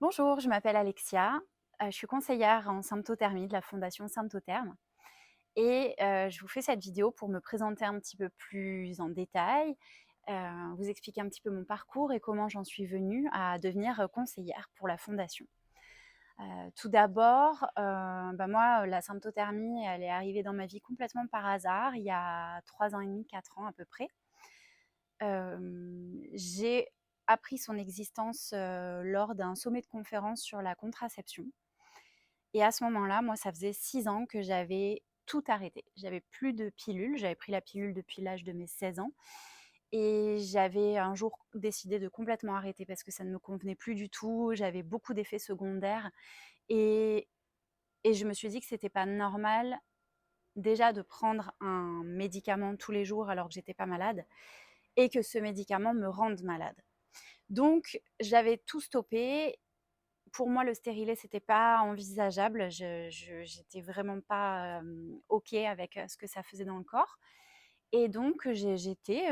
Bonjour, je m'appelle Alexia, je suis conseillère en symptothermie de la fondation Symptotherm et je vous fais cette vidéo pour me présenter un petit peu plus en détail, vous expliquer un petit peu mon parcours et comment j'en suis venue à devenir conseillère pour la fondation. Tout d'abord, moi, la symptothermie, elle est arrivée dans ma vie complètement par hasard, il y a 3 ans et demi, 4 ans à peu près. J'ai appris son existence, lors d'un sommet de conférence sur la contraception et à ce moment-là, moi, ça faisait 6 ans que j'avais tout arrêté. J'avais plus de pilule, j'avais pris la pilule depuis l'âge de mes 16 ans et j'avais un jour décidé de complètement arrêter parce que ça ne me convenait plus du tout. J'avais beaucoup d'effets secondaires et je me suis dit que c'était pas normal, déjà de prendre un médicament tous les jours alors que j'étais pas malade et que ce médicament me rende malade. Donc, j'avais tout stoppé. Pour moi, le stérilet, c'était pas envisageable. J'étais vraiment pas OK avec ce que ça faisait dans le corps. Et donc, j'étais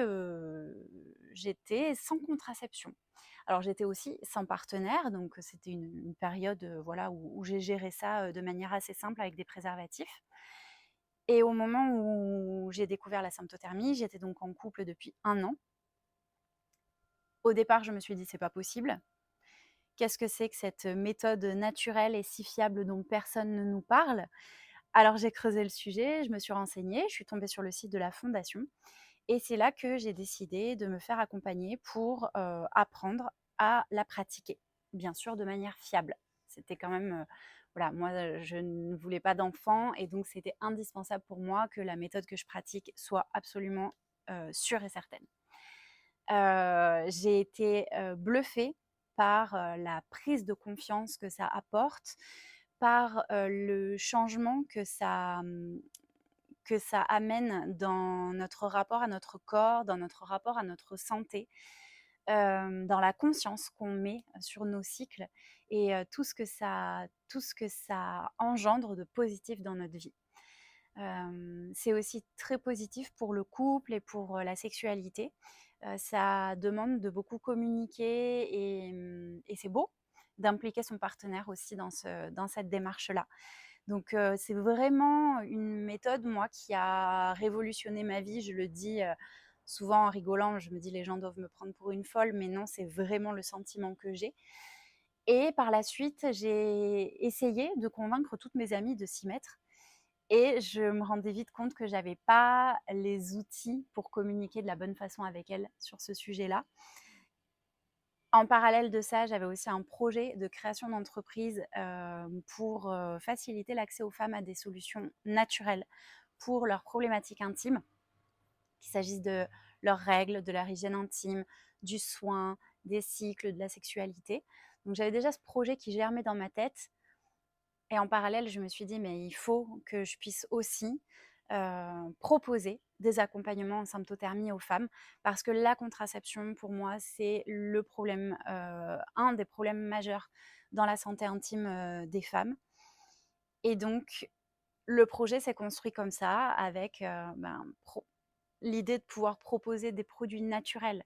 sans contraception. Alors, j'étais aussi sans partenaire. Donc, c'était une période voilà, où j'ai géré ça de manière assez simple avec des préservatifs. Et au moment où j'ai découvert la symptothermie, j'étais donc en couple depuis 1 an. Au départ, je me suis dit, c'est pas possible. Qu'est-ce que c'est que cette méthode naturelle et si fiable dont personne ne nous parle? Alors j'ai creusé le sujet, je me suis renseignée, je suis tombée sur le site de la fondation et c'est là que j'ai décidé de me faire accompagner pour, apprendre à la pratiquer. Bien sûr de manière fiable. C'était quand même, voilà, moi, je ne voulais pas d'enfant et donc c'était indispensable pour moi que la méthode que je pratique soit absolument, sûre et certaine. J'ai été, bluffée par, la prise de confiance que ça apporte, par, le changement que ça amène dans notre rapport à notre corps, dans notre rapport à notre santé, dans la conscience qu'on met sur nos cycles et tout ce que ça engendre de positif dans notre vie. C'est aussi très positif pour le couple et pour, la sexualité. Ça demande de beaucoup communiquer et c'est beau d'impliquer son partenaire aussi dans cette démarche-là. Donc c'est vraiment une méthode, moi, qui a révolutionné ma vie. Je le dis, souvent en rigolant, je me dis: «Les gens doivent me prendre pour une folle», mais non, c'est vraiment le sentiment que j'ai et par la suite, j'ai essayé de convaincre toutes mes amies de s'y mettre et je me rendais vite compte que j'avais pas les outils pour communiquer de la bonne façon avec elles sur ce sujet-là. En parallèle de ça, j'avais aussi un projet de création d'entreprise, pour, faciliter l'accès aux femmes à des solutions naturelles pour leurs problématiques intimes, qu'il s'agisse de leurs règles, de leur hygiène intime, du soin, des cycles, de la sexualité. Donc j'avais déjà ce projet qui germait dans ma tête et en parallèle, je me suis dit: «Mais il faut que je puisse aussi, proposer des accompagnements en symptothermie aux femmes». Parce que la contraception, pour moi, c'est le problème, un des problèmes majeurs dans la santé intime, des femmes et donc le projet s'est construit comme ça avec, l'idée de pouvoir proposer des produits naturels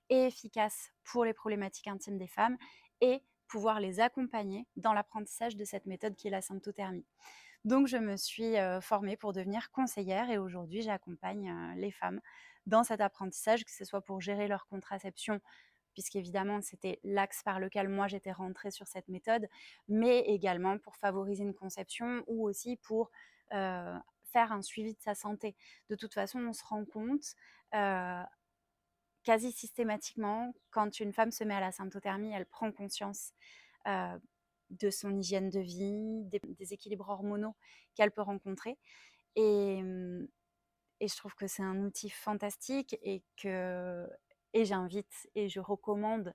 et efficaces pour les problématiques intimes des femmes et pouvoir les accompagner dans l'apprentissage de cette méthode qui est la symptothermie. Donc je me suis, formée pour devenir conseillère et aujourd'hui j'accompagne, les femmes dans cet apprentissage, que ce soit pour gérer leur contraception, puisqu'évidemment c'était l'axe par lequel moi j'étais rentrée sur cette méthode, mais également pour favoriser une conception ou aussi pour, faire un suivi de sa santé. De toute façon, on se rend compte, heu, quasi systématiquement, quand une femme se met à la symptothermie, elle prend conscience, heu, de son hygiène de vie, des déséquilibres hormonaux qu'elle peut rencontrer et et je trouve que c'est un outil fantastique et j'invite et je recommande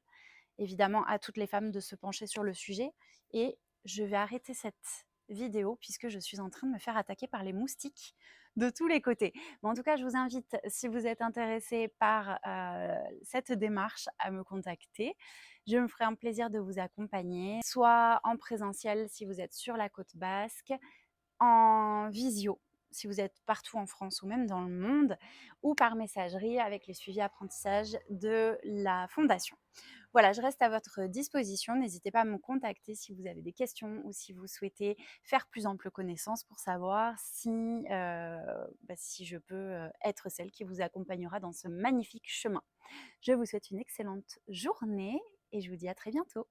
évidemment à toutes les femmes de se pencher sur le sujet et je vais arrêter cette vidéo puisque je suis en train de me faire attaquer par les moustiques de tous les côtés. Mais en tout cas, je vous invite, si vous êtes intéressé par cette démarche, à me contacter. Je me ferai un plaisir de vous accompagner, soit en présentiel si vous êtes sur la côte basque, en visio si vous êtes partout en France ou même dans le monde, ou par messagerie avec les suivis apprentissages de la fondation. Voilà, je reste à votre disposition. N'hésitez pas à me contacter si vous avez des questions ou si vous souhaitez faire plus ample connaissance pour savoir si je peux être celle qui vous accompagnera dans ce magnifique chemin. Je vous souhaite une excellente journée et je vous dis à très bientôt.